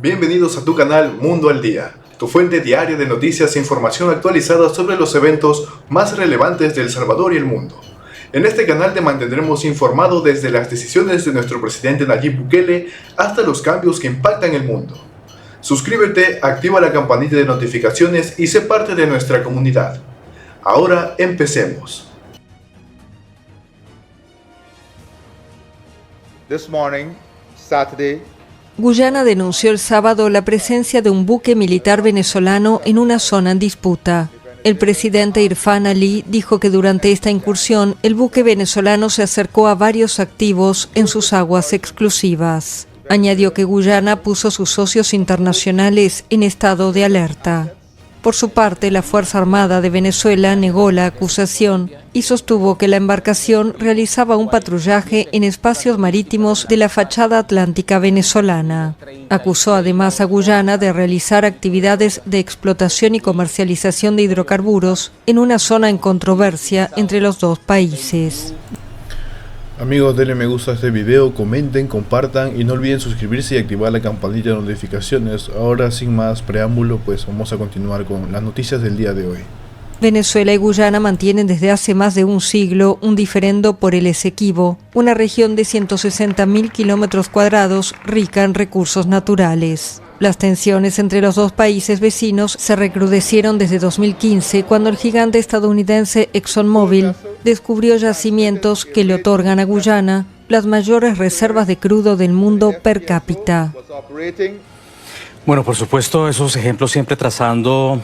Bienvenidos a tu canal Mundo al Día, tu fuente diaria de noticias e información actualizada sobre los eventos más relevantes de El Salvador y el mundo. En este canal te mantendremos informado desde las decisiones de nuestro presidente Nayib Bukele hasta los cambios que impactan el mundo. Suscríbete, activa la campanita de notificaciones y sé parte de nuestra comunidad. Ahora empecemos. This morning, Saturday, Guyana denunció el sábado la presencia de un buque militar venezolano en una zona en disputa. El presidente Irfan Ali dijo que durante esta incursión el buque venezolano se acercó a varios activos en sus aguas exclusivas. Añadió que Guyana puso a sus socios internacionales en estado de alerta. Por su parte, la Fuerza Armada de Venezuela negó la acusación y sostuvo que la embarcación realizaba un patrullaje en espacios marítimos de la fachada atlántica venezolana. Acusó además a Guyana de realizar actividades de explotación y comercialización de hidrocarburos en una zona en controversia entre los dos países. Amigos, denle me gusta a este video, comenten, compartan y no olviden suscribirse y activar la campanita de notificaciones. Ahora, sin más preámbulo, pues vamos a continuar con las noticias del día de hoy. Venezuela y Guyana mantienen desde hace más de un siglo un diferendo por el Esequibo, una región de 160.000 kilómetros cuadrados rica en recursos naturales. Las tensiones entre los dos países vecinos se recrudecieron desde 2015, cuando el gigante estadounidense ExxonMobil descubrió yacimientos que le otorgan a Guyana las mayores reservas de crudo del mundo per cápita. Bueno, por supuesto, esos ejemplos siempre trazando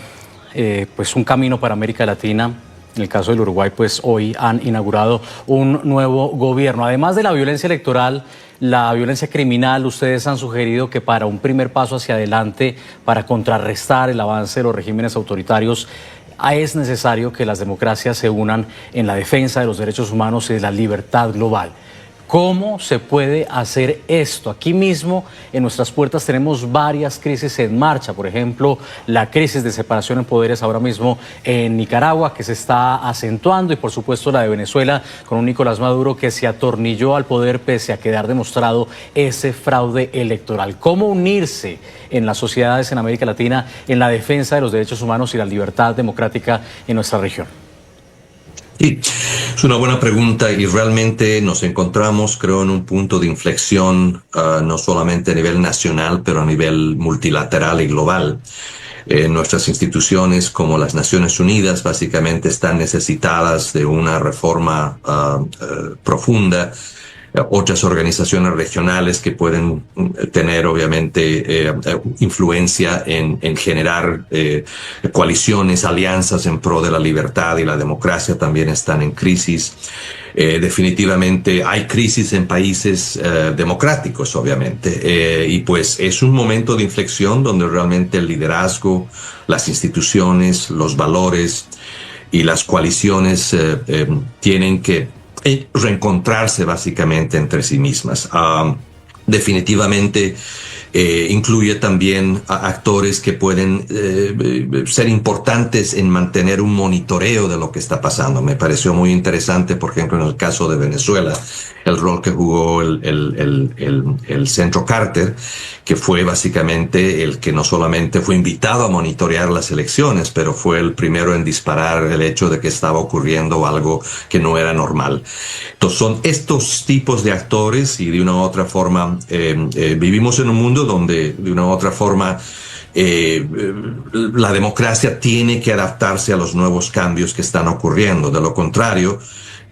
pues un camino para América Latina. En el caso del Uruguay, pues hoy han inaugurado un nuevo gobierno. Además de la violencia electoral, la violencia criminal, ustedes han sugerido que para un primer paso hacia adelante, para contrarrestar el avance de los regímenes autoritarios, es necesario que las democracias se unan en la defensa de los derechos humanos y de la libertad global. ¿Cómo se puede hacer esto? Aquí mismo, en nuestras puertas, tenemos varias crisis en marcha. Por ejemplo, la crisis de separación en poderes ahora mismo en Nicaragua, que se está acentuando, y por supuesto la de Venezuela, con un Nicolás Maduro que se atornilló al poder pese a quedar demostrado ese fraude electoral. ¿Cómo unirse en las sociedades en América Latina en la defensa de los derechos humanos y la libertad democrática en nuestra región? Sí, es una buena pregunta y realmente nos encontramos, creo, en un punto de inflexión, no solamente a nivel nacional, pero a nivel multilateral y global. Nuestras instituciones, como las Naciones Unidas, básicamente están necesitadas de una reforma profunda. Otras organizaciones regionales que pueden tener obviamente influencia en generar coaliciones, alianzas en pro de la libertad y la democracia también están en crisis. Definitivamente hay crisis en países democráticos, obviamente, y pues es un momento de inflexión donde realmente el liderazgo, las instituciones, los valores y las coaliciones tienen que reencontrarse básicamente entre sí mismas. Definitivamente incluye también a actores que pueden ser importantes en mantener un monitoreo de lo que está pasando. Me pareció muy interesante, por ejemplo, en el caso de Venezuela, el rol que jugó el Centro Carter, que fue básicamente el que no solamente fue invitado a monitorear las elecciones, pero fue el primero en disparar el hecho de que estaba ocurriendo algo que no era normal. Entonces son estos tipos de actores y de una u otra forma vivimos en un mundo donde de una u otra forma la democracia tiene que adaptarse a los nuevos cambios que están ocurriendo. De lo contrario,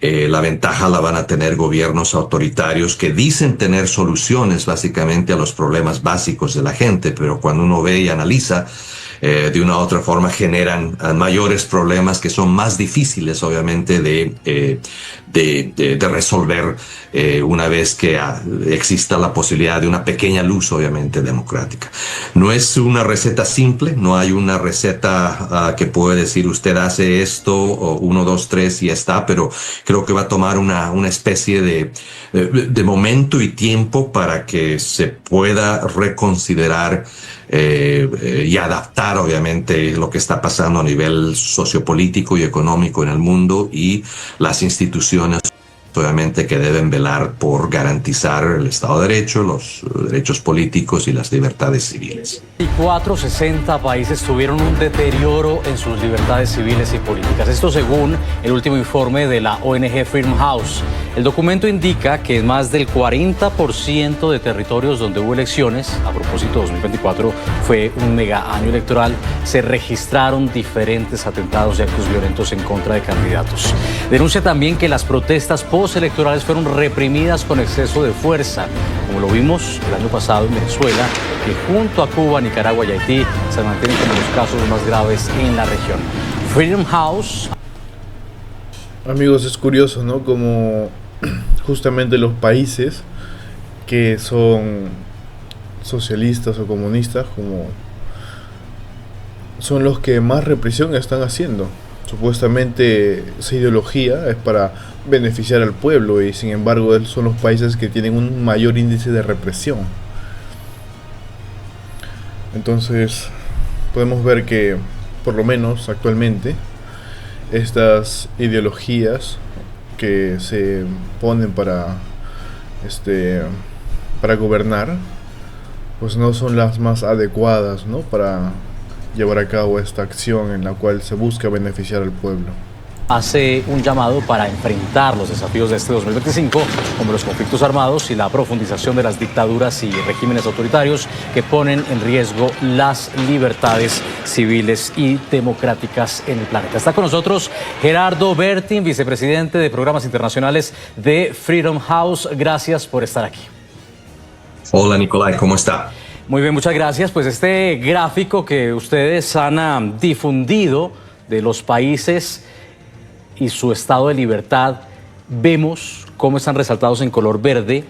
la ventaja la van a tener gobiernos autoritarios que dicen tener soluciones básicamente a los problemas básicos de la gente, pero cuando uno ve y analiza, de una u otra forma generan mayores problemas que son más difíciles obviamente de resolver una vez que exista la posibilidad de una pequeña luz obviamente democrática. No es una receta simple, no hay una receta que puede decir usted hace esto o 1, 2, 3 y ya está, pero creo que va a tomar una especie de momento y tiempo para que se pueda reconsiderar y adaptar obviamente lo que está pasando a nivel sociopolítico y económico en el mundo y las instituciones obviamente que deben velar por garantizar el Estado de Derecho, los derechos políticos y las libertades civiles. 60 países tuvieron un deterioro en sus libertades civiles y políticas. Esto según el último informe de la ONG Freedom House. El documento indica que en más del 40% de territorios donde hubo elecciones, a propósito 2024 fue un mega año electoral, se registraron diferentes atentados y actos violentos en contra de candidatos. Denuncia también que las protestas postelectorales fueron reprimidas con exceso de fuerza, como lo vimos el año pasado en Venezuela, que junto a Cuba, Nicaragua y Haití se mantienen como los casos más graves en la región. Freedom House. Amigos, es curioso, ¿no? Como justamente los países que son socialistas o comunistas, como son los que más represión están haciendo. Supuestamente esa ideología es para beneficiar al pueblo y sin embargo son los países que tienen un mayor índice de represión. Entonces podemos ver que por lo menos actualmente estas ideologías que se ponen para gobernar pues no son las más adecuadas, ¿no?, para llevar a cabo esta acción en la cual se busca beneficiar al pueblo. Hace un llamado para enfrentar los desafíos de este 2025, como los conflictos armados y la profundización de las dictaduras y regímenes autoritarios que ponen en riesgo las libertades civiles y democráticas en el planeta. Está con nosotros Gerardo Bertin, vicepresidente de Programas Internacionales de Freedom House. Gracias por estar aquí. Hola, Nicolai, ¿cómo está? Muy bien, muchas gracias. Pues este gráfico que ustedes han difundido de los países y su estado de libertad, vemos cómo están resaltados en color verde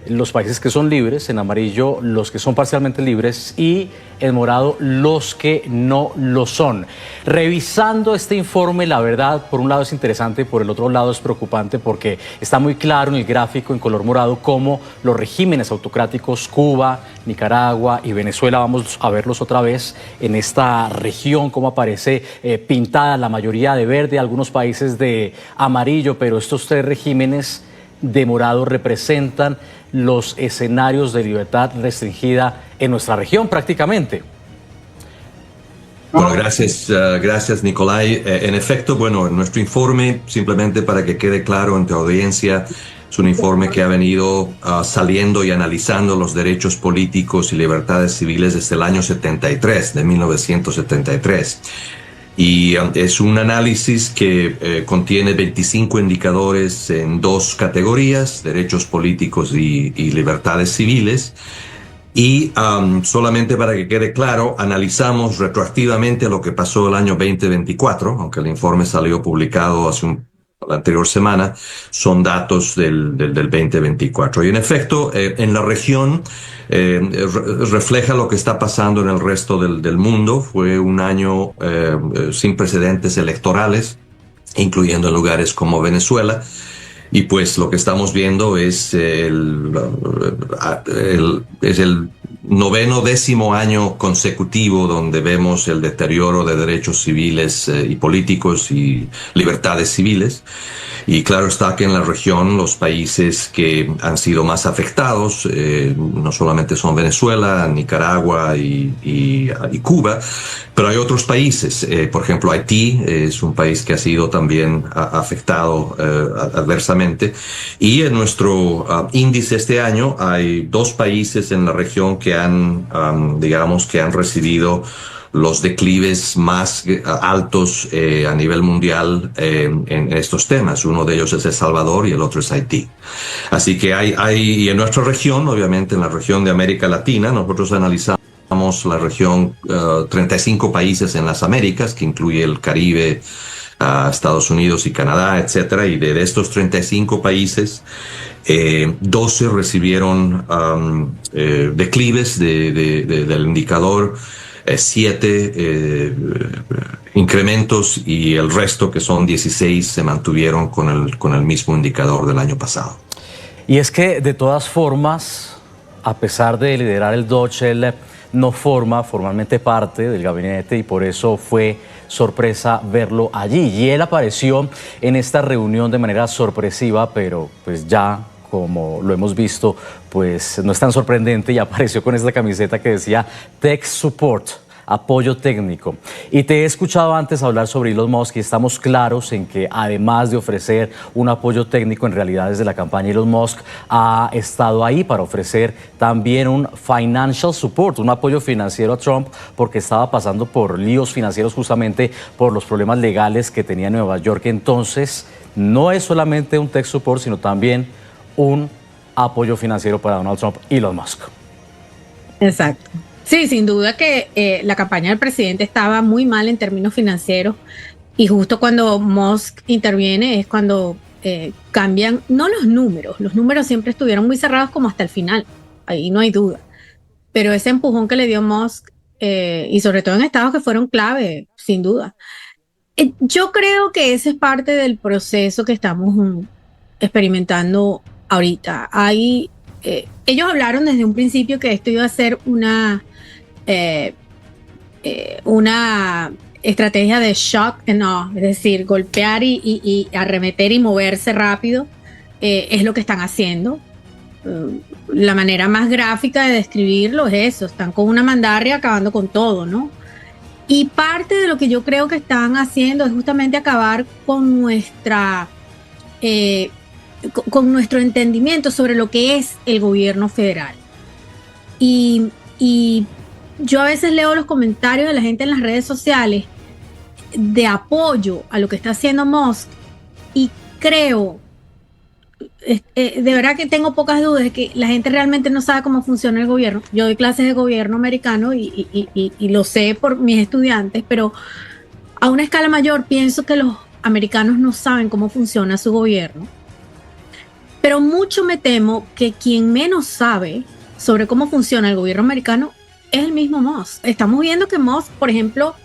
los países que son libres, en amarillo los que son parcialmente libres y en morado los que no lo son. Revisando este informe, la verdad, por un lado es interesante, por el otro lado es preocupante porque está muy claro en el gráfico en color morado cómo los regímenes autocráticos, Cuba, Nicaragua y Venezuela, vamos a verlos otra vez en esta región, cómo aparece pintada la mayoría de verde, algunos países de amarillo, pero estos tres regímenes de morado representan los escenarios de libertad restringida en nuestra región prácticamente. Bueno, gracias Nicolai. En efecto, bueno, nuestro informe, simplemente para que quede claro ante audiencia, es un informe que ha venido saliendo y analizando los derechos políticos y libertades civiles desde el año 73, de 1973. Y es un análisis que contiene 25 indicadores en dos categorías, derechos políticos y libertades civiles. Y solamente para que quede claro, analizamos retroactivamente lo que pasó el año 2024, aunque el informe salió publicado la anterior semana, son datos del 2024. Y en efecto, en la región refleja lo que está pasando en el resto del mundo. Fue un año sin precedentes electorales, incluyendo en lugares como Venezuela. Y pues lo que estamos viendo es el 10º año consecutivo donde vemos el deterioro de derechos civiles y políticos y libertades civiles. Y claro está que en la región los países que han sido más afectados no solamente son Venezuela, Nicaragua y Cuba, pero hay otros países. Por ejemplo, Haití es un país que ha sido también afectado adversamente. Y en nuestro índice este año hay dos países en la región que han recibido los declives más altos a nivel mundial en estos temas. Uno de ellos es El Salvador y el otro es Haití. Así que y en nuestra región, obviamente en la región de América Latina, nosotros analizamos la región 35 países en las Américas, que incluye el Caribe, Estados Unidos y Canadá, etcétera. Y de estos 35 países, 12 recibieron declives del indicador, 7 incrementos y el resto, que son 16, se mantuvieron con el mismo indicador del año pasado. Y es que de todas formas, a pesar de liderar el Dodge, él no forma formalmente parte del gabinete y por eso fue sorpresa verlo allí. Y él apareció en esta reunión de manera sorpresiva, pero pues ya, como lo hemos visto, pues no es tan sorprendente, y apareció con esta camiseta que decía Tech Support, apoyo técnico. Y te he escuchado antes hablar sobre Elon Musk y estamos claros en que además de ofrecer un apoyo técnico, en realidad desde la campaña Elon Musk ha estado ahí para ofrecer también un financial support, un apoyo financiero a Trump, porque estaba pasando por líos financieros justamente por los problemas legales que tenía Nueva York. Entonces, no es solamente un tech support, sino también un apoyo financiero para Donald Trump y Elon Musk. Exacto. Sí, sin duda que la campaña del presidente estaba muy mal en términos financieros, y justo cuando Musk interviene es cuando cambian, no los números siempre estuvieron muy cerrados como hasta el final, ahí no hay duda, pero ese empujón que le dio Musk, y sobre todo en estados que fueron clave, sin duda. Yo creo que ese es parte del proceso que estamos experimentando ahorita. Ellos hablaron desde un principio que esto iba a ser una estrategia de shock and awe, es decir, golpear y arremeter y moverse rápido. Es lo que están haciendo. La manera más gráfica de describirlo es eso: están con una mandarria acabando con todo, ¿no? Y parte de lo que yo creo que están haciendo es justamente acabar con con nuestro entendimiento sobre lo que es el gobierno federal. Y yo a veces leo los comentarios de la gente en las redes sociales de apoyo a lo que está haciendo Musk, y creo, de verdad que tengo pocas dudas de que la gente realmente no sabe cómo funciona el gobierno. Yo doy clases de gobierno americano y lo sé por mis estudiantes, pero a una escala mayor pienso que los americanos no saben cómo funciona su gobierno. Pero mucho me temo que quien menos sabe sobre cómo funciona el gobierno americano es el mismo Musk. Estamos viendo que Musk, por ejemplo,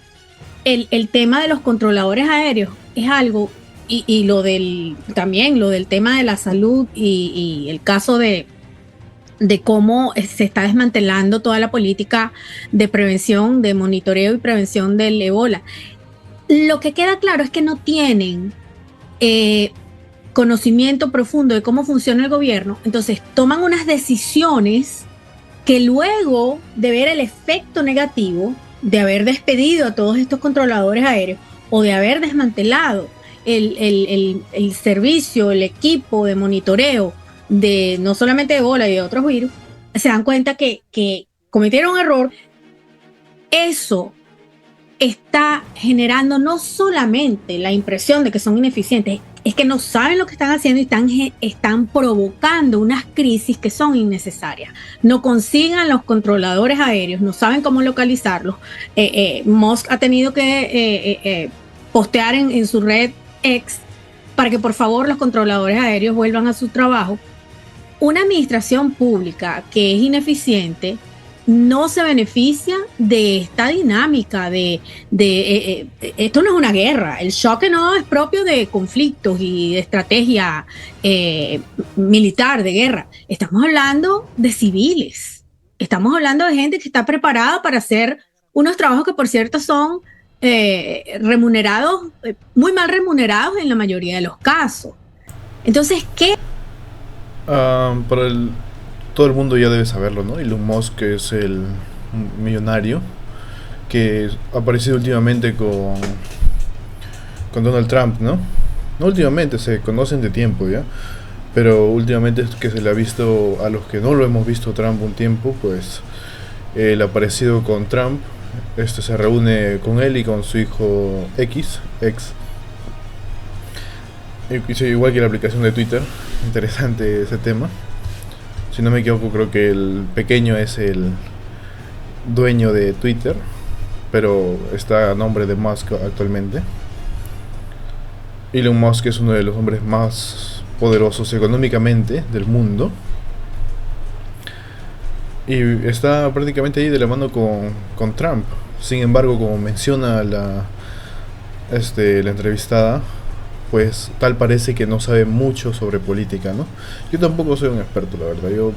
el tema de los controladores aéreos es algo, y también lo del tema de la salud y el caso de cómo se está desmantelando toda la política de prevención, de monitoreo y prevención del ébola. Lo que queda claro es que no tienen conocimiento profundo de cómo funciona el gobierno, entonces toman unas decisiones que luego de ver el efecto negativo de haber despedido a todos estos controladores aéreos o de haber desmantelado el servicio, el equipo de monitoreo de no solamente de ébola y de otros virus, se dan cuenta que cometieron un error. Eso está generando no solamente la impresión de que son ineficientes, es que no saben lo que están haciendo y están provocando unas crisis que son innecesarias. No consigan los controladores aéreos, no saben cómo localizarlos. Musk ha tenido que postear en su red X para que por favor los controladores aéreos vuelvan a su trabajo. Una administración pública que es ineficiente no se beneficia de esta dinámica esto no es una guerra. El shock no es propio de conflictos y de estrategia militar de guerra. Estamos hablando de civiles, estamos hablando de gente que está preparada para hacer unos trabajos que, por cierto, son remunerados, muy mal remunerados en la mayoría de los casos. Entonces, ¿qué? Todo el mundo ya debe saberlo, ¿no? Elon Musk es el millonario que ha aparecido últimamente con Donald Trump, ¿no? No últimamente, se conocen de tiempo ya, pero últimamente es que se le ha visto, a los que no lo hemos visto Trump un tiempo, pues él ha aparecido con Trump, se reúne con él y con su hijo X, igual que la aplicación de Twitter. Interesante ese tema. Si no me equivoco, creo que el pequeño es el dueño de Twitter, pero está a nombre de Musk actualmente. Elon Musk es uno de los hombres más poderosos económicamente del mundo, y está prácticamente ahí de la mano con Trump. Sin embargo, como menciona la entrevistada, pues tal parece que no sabe mucho sobre política, ¿no? Yo tampoco soy un experto, la verdad. Yo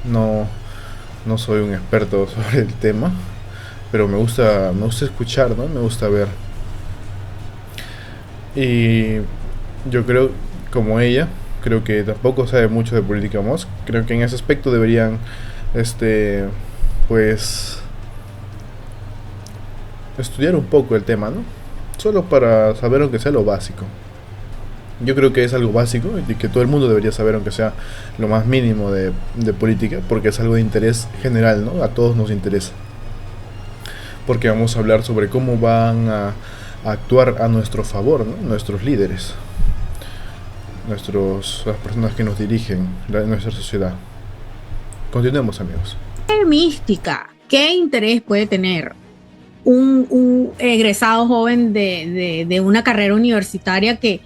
no soy un experto sobre el tema, pero me gusta escuchar, ¿no? Me gusta ver Y yo creo, como ella, creo que tampoco sabe mucho de política Musk. Creo que en ese aspecto deberían, pues, estudiar un poco el tema, ¿no? Solo para saber aunque sea lo básico. Yo creo que es algo básico y que todo el mundo debería saber aunque sea lo más mínimo de política, porque es algo de interés general, ¿no? A todos nos interesa. Porque vamos a hablar sobre cómo van a actuar a nuestro favor, ¿no? Nuestros líderes, las personas que nos dirigen, nuestra sociedad. Continuemos, amigos. ¿Qué mística, qué interés puede tener un egresado joven de una carrera universitaria que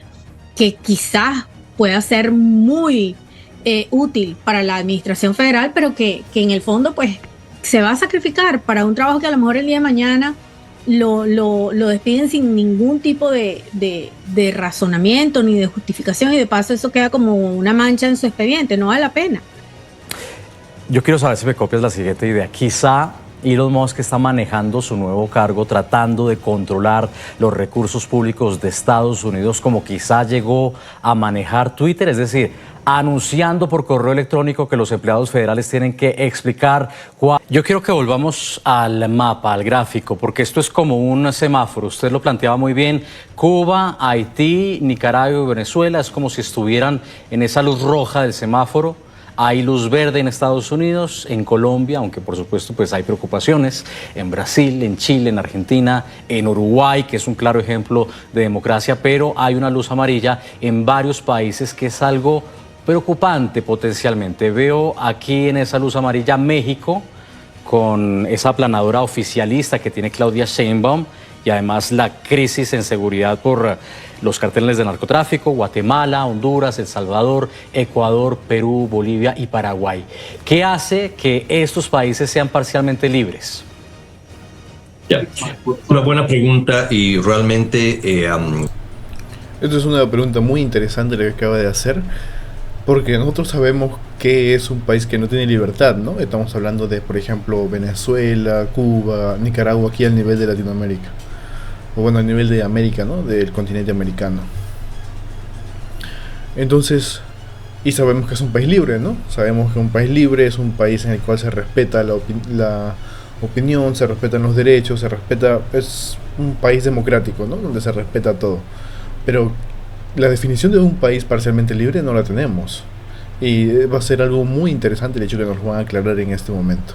quizás pueda ser muy útil para la administración federal, pero que en el fondo pues se va a sacrificar para un trabajo que a lo mejor el día de mañana lo despiden sin ningún tipo de razonamiento ni de justificación, y de paso eso queda como una mancha en su expediente? No vale la pena. Yo quiero saber si me copias la siguiente idea. Quizá Elon Musk está manejando su nuevo cargo tratando de controlar los recursos públicos de Estados Unidos, como quizá llegó a manejar Twitter, es decir, anunciando por correo electrónico que los empleados federales tienen que explicar Yo quiero que volvamos al mapa, al gráfico, porque esto es como un semáforo. Usted lo planteaba muy bien. Cuba, Haití, Nicaragua y Venezuela es como si estuvieran en esa luz roja del semáforo. Hay luz verde en Estados Unidos, en Colombia, aunque por supuesto pues hay preocupaciones, en Brasil, en Chile, en Argentina, en Uruguay, que es un claro ejemplo de democracia, pero hay una luz amarilla en varios países que es algo preocupante potencialmente. Veo aquí en esa luz amarilla México, con esa aplanadora oficialista que tiene Claudia Sheinbaum, y además la crisis en seguridad por los carteles de narcotráfico, Guatemala, Honduras, El Salvador, Ecuador, Perú, Bolivia y Paraguay. ¿Qué hace que estos países sean parcialmente libres? Una buena pregunta y realmente... Esta es una pregunta muy interesante la que acaba de hacer, porque nosotros sabemos que es un país que no tiene libertad, ¿no? Estamos hablando de, por ejemplo, Venezuela, Cuba, Nicaragua, aquí al nivel de Latinoamérica. O bueno, a nivel de América, ¿no? Del continente americano. Entonces, y sabemos que es un país libre, ¿no? Sabemos que un país libre es un país en el cual se respeta la opinión, se respetan los derechos, es un país democrático, ¿no? Donde se respeta todo. Pero la definición de un país parcialmente libre no la tenemos. Y va a ser algo muy interesante el hecho que nos lo van a aclarar en este momento.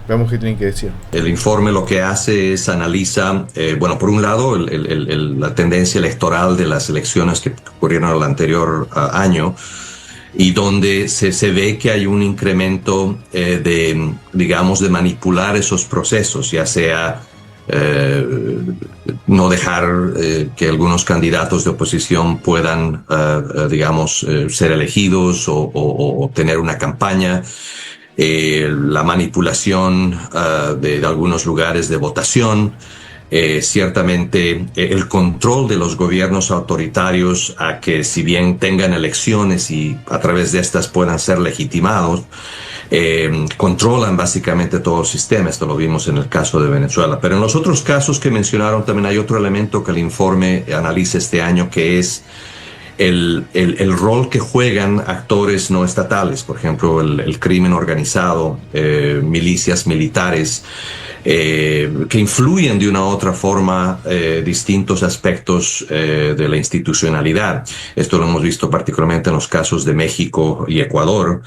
Veamos qué tienen que decir. El informe lo que hace es analiza, bueno, por un lado, la tendencia electoral de las elecciones que ocurrieron el anterior año, y donde se ve que hay un incremento digamos, de manipular esos procesos, ya sea no dejar que algunos candidatos de oposición puedan, digamos, ser elegidos o tener una campaña. La manipulación de algunos lugares de votación, ciertamente el control de los gobiernos autoritarios a que, si bien tengan elecciones y a través de estas puedan ser legitimados, controlan básicamente todo el sistema. Esto lo vimos en el caso de Venezuela. Pero en los otros casos que mencionaron también hay otro elemento que el informe analiza este año, que es el rol que juegan actores no estatales, por ejemplo, el crimen organizado, milicias militares, que influyen de una u otra forma distintos aspectos de la institucionalidad. Esto lo hemos visto particularmente en los casos de México y Ecuador.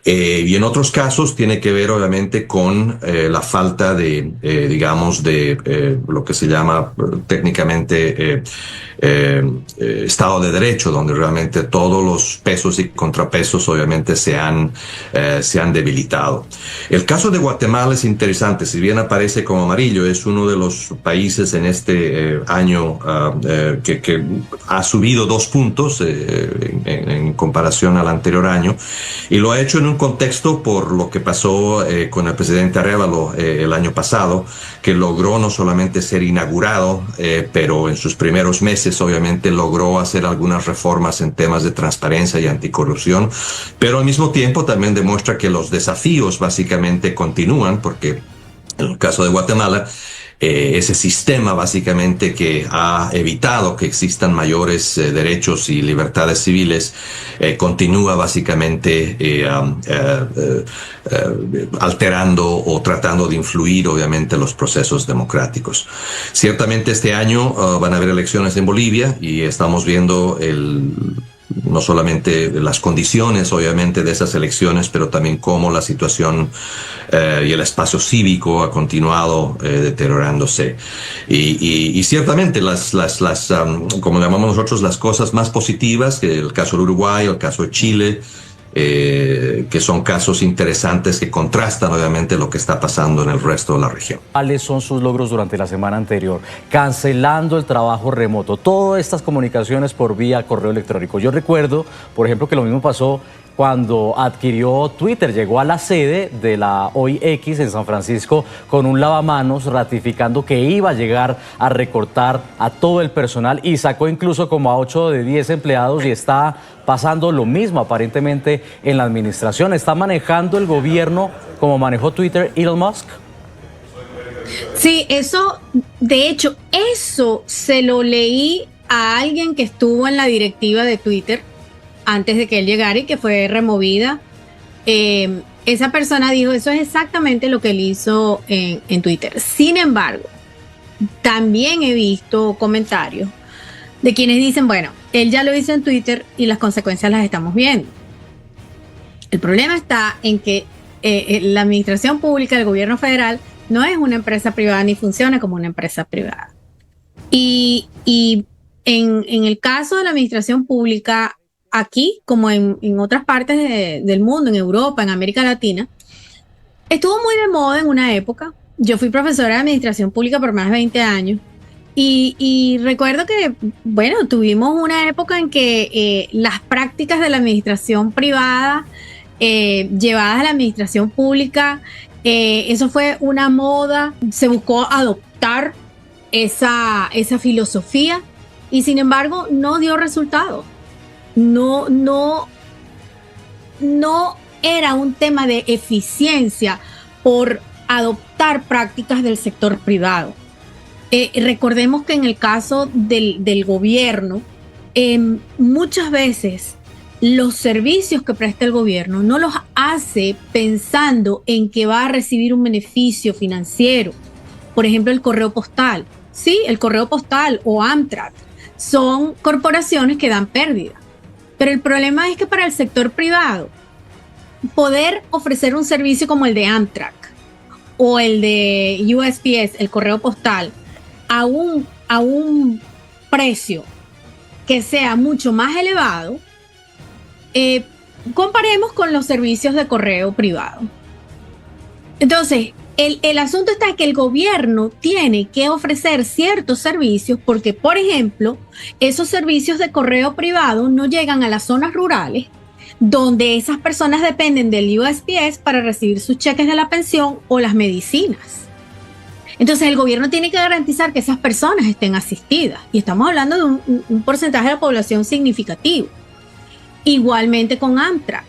Y en otros casos tiene que ver obviamente con la falta de, digamos, de lo que se llama técnicamente Estado de Derecho, donde realmente todos los pesos y contrapesos obviamente se han debilitado. El caso de Guatemala es interesante. Si bien aparece como amarillo, es uno de los países en este año que ha subido 2 puntos en comparación al anterior año, y lo ha hecho en un contexto por lo que pasó con el presidente Arévalo el año pasado, que logró no solamente ser inaugurado, pero en sus primeros meses obviamente logró hacer algunas reformas en temas de transparencia y anticorrupción, pero al mismo tiempo también demuestra que los desafíos básicamente continúan, porque en el caso de Guatemala, ese sistema básicamente que ha evitado que existan mayores derechos y libertades civiles, continúa básicamente alterando o tratando de influir obviamente los procesos democráticos. Ciertamente este año van a haber elecciones en Bolivia y estamos viendo no solamente las condiciones, obviamente, de esas elecciones, pero también cómo la situación y el espacio cívico ha continuado deteriorándose. Y ciertamente como llamamos nosotros, las cosas más positivas, que el caso del Uruguay, el caso de Chile, que son casos interesantes que contrastan obviamente lo que está pasando en el resto de la región. ¿Cuáles son sus logros durante la semana anterior? Cancelando el trabajo remoto, todas estas comunicaciones por vía correo electrónico. Yo recuerdo, por ejemplo, que lo mismo pasó cuando adquirió Twitter, llegó a la sede de la hoy X en San Francisco con un lavamanos ratificando que iba a llegar a recortar a todo el personal y sacó incluso como a 8 de 10 empleados y está pasando lo mismo aparentemente en la administración. ¿Está manejando el gobierno como manejó Twitter Elon Musk? Sí, de hecho, eso se lo leí a alguien que estuvo en la directiva de Twitter antes de que él llegara y que fue removida. Esa persona dijo, eso es exactamente lo que él hizo en Twitter. Sin embargo, también he visto comentarios de quienes dicen, bueno, él ya lo hizo en Twitter y las consecuencias las estamos viendo. El problema está en que la administración pública del gobierno federal no es una empresa privada ni funciona como una empresa privada. Y en el caso de la administración pública, aquí, como en otras partes del mundo, en Europa, en América Latina, estuvo muy de moda en una época. Yo fui profesora de administración pública por más de 20 años y recuerdo que, bueno, tuvimos una época en que las prácticas de la administración privada llevadas a la administración pública, eso fue una moda, se buscó adoptar esa filosofía y sin embargo no dio resultado. No era un tema de eficiencia por adoptar prácticas del sector privado. Recordemos que en el caso del gobierno, muchas veces los servicios que presta el gobierno no los hace pensando en que va a recibir un beneficio financiero. Por ejemplo, el correo postal. Sí, el correo postal o Amtrak son corporaciones que dan pérdida. Pero el problema es que para el sector privado, poder ofrecer un servicio como el de Amtrak o el de USPS, el correo postal, a un precio que sea mucho más elevado, comparemos con los servicios de correo privado. Entonces, el asunto está en que el gobierno tiene que ofrecer ciertos servicios porque, por ejemplo, esos servicios de correo privado no llegan a las zonas rurales donde esas personas dependen del USPS para recibir sus cheques de la pensión o las medicinas. Entonces, el gobierno tiene que garantizar que esas personas estén asistidas y estamos hablando de un porcentaje de la población significativo. Igualmente con Amtrak.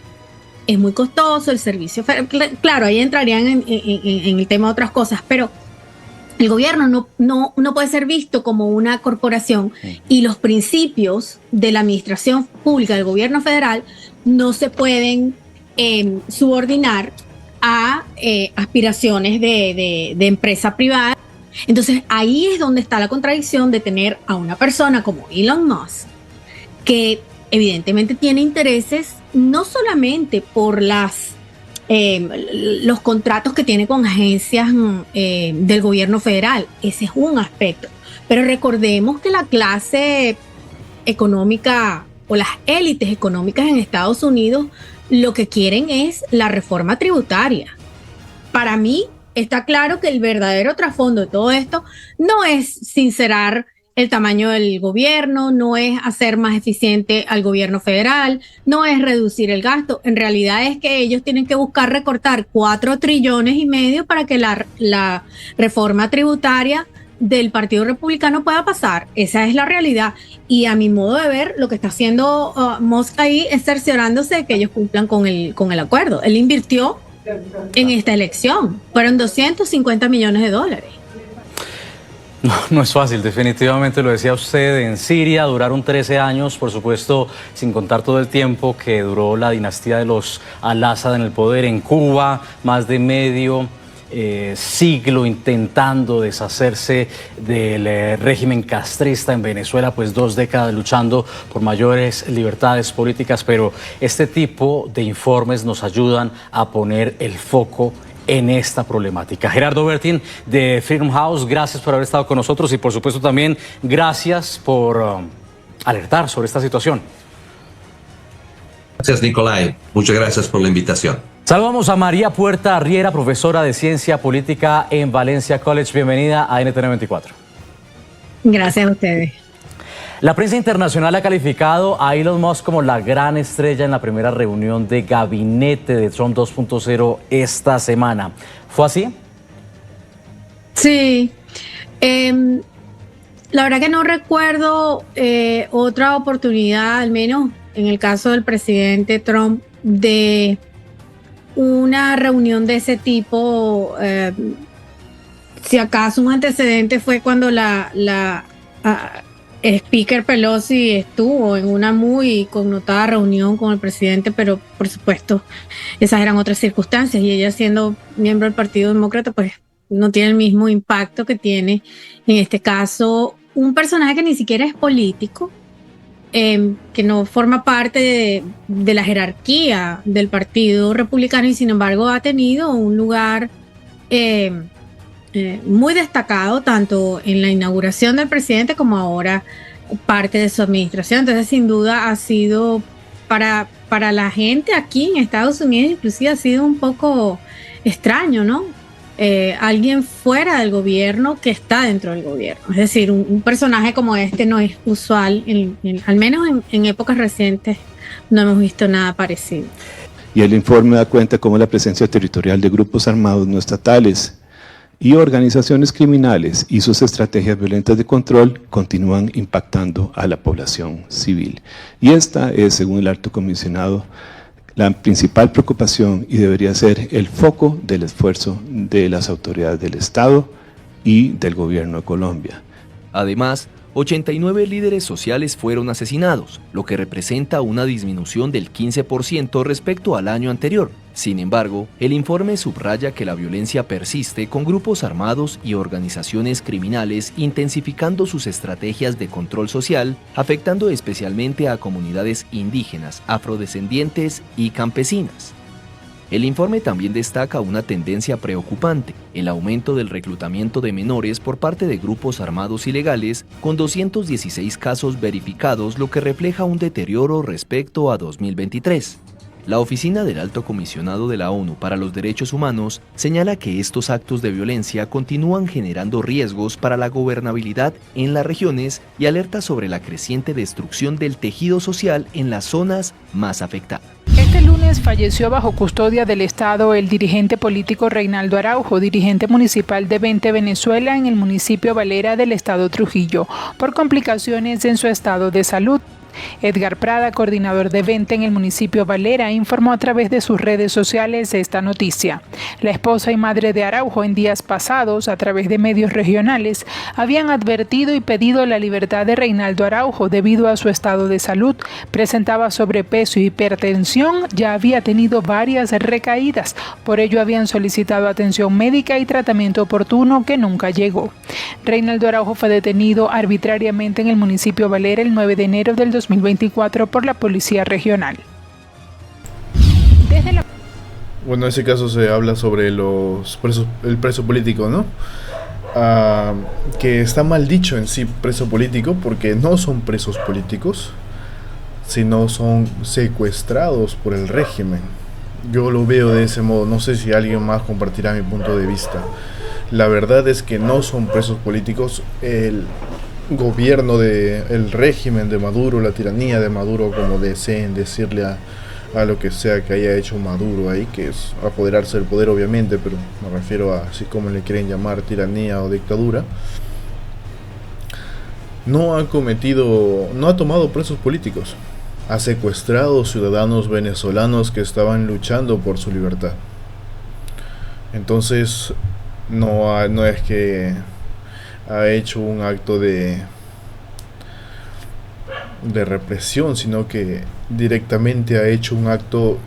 Es muy costoso el servicio. Claro, ahí entrarían en el tema de otras cosas, pero el gobierno no puede ser visto como una corporación y los principios de la administración pública del gobierno federal no se pueden subordinar a aspiraciones de empresa privada. Entonces ahí es donde está la contradicción de tener a una persona como Elon Musk que evidentemente tiene intereses no solamente por los contratos que tiene con agencias del gobierno federal, ese es un aspecto, pero recordemos que la clase económica o las élites económicas en Estados Unidos lo que quieren es la reforma tributaria. Para mí está claro que el verdadero trasfondo de todo esto no es sincerar el tamaño del gobierno, no es hacer más eficiente al gobierno federal, no es reducir el gasto. En realidad es que ellos tienen que buscar recortar 4,5 trillones para que la reforma tributaria del Partido Republicano pueda pasar. Esa es la realidad. Y a mi modo de ver, lo que está haciendo Musk ahí es cerciorándose de que ellos cumplan con el acuerdo. Él invirtió en esta elección. Fueron $250 millones. No es fácil, definitivamente lo decía usted. En Siria duraron 13 años, por supuesto, sin contar todo el tiempo que duró la dinastía de los al-Assad en el poder. En Cuba, más de medio siglo intentando deshacerse del régimen castrista. En Venezuela, pues 2 décadas luchando por mayores libertades políticas, pero este tipo de informes nos ayudan a poner el foco en esta problemática. Gerardo Bertin de Freedom House, gracias por haber estado con nosotros y por supuesto también gracias por alertar sobre esta situación. Gracias, Nicolai. Muchas gracias por la invitación. Saludamos a María Puerta Riera, profesora de Ciencia Política en Valencia College. Bienvenida a NTN 24. Gracias a ustedes. La prensa internacional ha calificado a Elon Musk como la gran estrella en la primera reunión de gabinete de Trump 2.0 esta semana. ¿Fue así? Sí. La verdad que no recuerdo otra oportunidad, al menos en el caso del presidente Trump, de una reunión de ese tipo. Si acaso un antecedente fue cuando la Speaker Pelosi estuvo en una muy connotada reunión con el presidente, pero por supuesto esas eran otras circunstancias y ella, siendo miembro del Partido Demócrata, pues no tiene el mismo impacto que tiene en este caso un personaje que ni siquiera es político, que no forma parte de la jerarquía del Partido Republicano y sin embargo ha tenido un lugar muy destacado tanto en la inauguración del presidente como ahora parte de su administración. Entonces, sin duda ha sido para la gente aquí en Estados Unidos, inclusive ha sido un poco extraño, ¿no? Alguien fuera del gobierno que está dentro del gobierno. Es decir, un personaje como este no es usual, al menos en épocas recientes no hemos visto nada parecido. Y el informe da cuenta cómo la presencia territorial de grupos armados no estatales y organizaciones criminales y sus estrategias violentas de control continúan impactando a la población civil. Y esta es, según el alto comisionado, la principal preocupación y debería ser el foco del esfuerzo de las autoridades del Estado y del gobierno de Colombia. Además, 89 líderes sociales fueron asesinados, lo que representa una disminución del 15% respecto al año anterior. Sin embargo, el informe subraya que la violencia persiste con grupos armados y organizaciones criminales intensificando sus estrategias de control social, afectando especialmente a comunidades indígenas, afrodescendientes y campesinas. El informe también destaca una tendencia preocupante, el aumento del reclutamiento de menores por parte de grupos armados ilegales, con 216 casos verificados, lo que refleja un deterioro respecto a 2023. La Oficina del Alto Comisionado de la ONU para los Derechos Humanos señala que estos actos de violencia continúan generando riesgos para la gobernabilidad en las regiones y alerta sobre la creciente destrucción del tejido social en las zonas más afectadas. Este lunes falleció bajo custodia del Estado el dirigente político Reinaldo Araujo, dirigente municipal de Vente, Venezuela, en el municipio Valera del estado Trujillo, por complicaciones en su estado de salud. Edgar Prada, coordinador de Vente en el municipio Valera, informó a través de sus redes sociales esta noticia. La esposa y madre de Araujo en días pasados, a través de medios regionales, habían advertido y pedido la libertad de Reinaldo Araujo debido a su estado de salud. Presentaba sobrepeso y hipertensión, ya había tenido varias recaídas, por ello habían solicitado atención médica y tratamiento oportuno que nunca llegó. Reinaldo Araujo fue detenido arbitrariamente en el municipio Valera el 9 de enero del 2024 por la Policía Regional. Bueno, en ese caso se habla sobre los presos, el preso político, ¿no? Que está mal dicho en sí preso político porque no son presos políticos, sino son secuestrados por el régimen. Yo lo veo de ese modo, no sé si alguien más compartirá mi punto de vista. La verdad es que no son presos políticos. El gobierno el régimen de Maduro, la tiranía de Maduro, como deseen decirle a lo que sea que haya hecho Maduro ahí, que es apoderarse del poder obviamente, pero me refiero a así como le quieren llamar, tiranía o dictadura. No ha tomado presos políticos, ha secuestrado ciudadanos venezolanos que estaban luchando por su libertad. Entonces no es que ha hecho un acto de represión, sino que directamente ha hecho un acto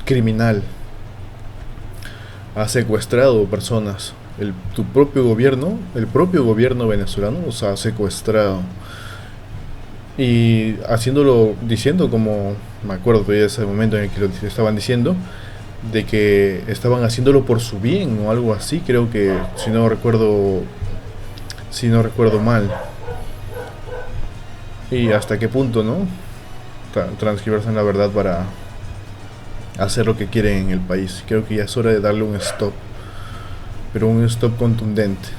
criminal. Ha secuestrado personas. El propio gobierno venezolano los ha secuestrado. Y diciendo como, me acuerdo todavía de ese momento en el que lo estaban diciendo, de que estaban haciéndolo por su bien o algo así, creo que, si no recuerdo mal. Y hasta qué punto, ¿no? Transgiversan la verdad para hacer lo que quieren en el país. Creo que ya es hora de darle un stop, pero un stop contundente.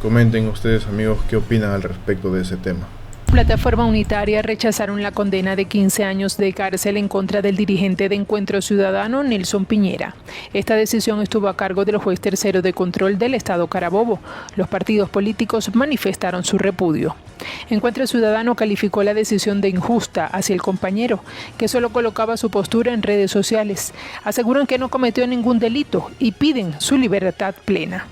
Comenten ustedes, amigos, qué opinan al respecto de ese tema. Plataforma Unitaria rechazaron la condena de 15 años de cárcel en contra del dirigente de Encuentro Ciudadano, Nelson Piñera. Esta decisión estuvo a cargo del juez tercero de control del Estado Carabobo. Los partidos políticos manifestaron su repudio. Encuentro Ciudadano calificó la decisión de injusta hacia el compañero, que solo colocaba su postura en redes sociales. Aseguran que no cometió ningún delito y piden su libertad plena.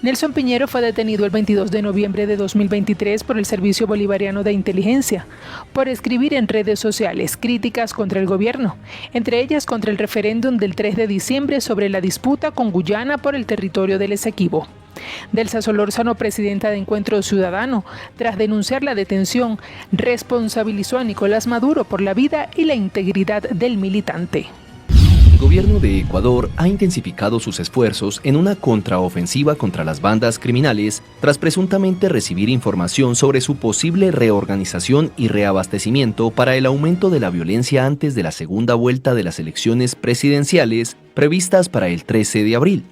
Nelson Piñera fue detenido el 22 de noviembre de 2023 por el Servicio Bolivariano de Inteligencia por escribir en redes sociales críticas contra el gobierno, entre ellas contra el referéndum del 3 de diciembre sobre la disputa con Guyana por el territorio del Esequibo. Delsa Solórzano, presidenta de Encuentro Ciudadano, tras denunciar la detención, responsabilizó a Nicolás Maduro por la vida y la integridad del militante. El gobierno de Ecuador ha intensificado sus esfuerzos en una contraofensiva contra las bandas criminales tras presuntamente recibir información sobre su posible reorganización y reabastecimiento para el aumento de la violencia antes de la segunda vuelta de las elecciones presidenciales previstas para el 13 de abril.